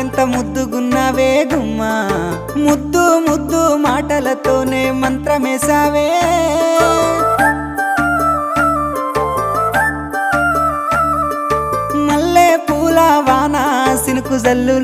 ఎంత ముద్దుగున్నావే గుమ్మా ముద్దు ముద్దు మాటలతోనే మంత్రమేసావే మల్లె పూల వాన సినుకు జల్లు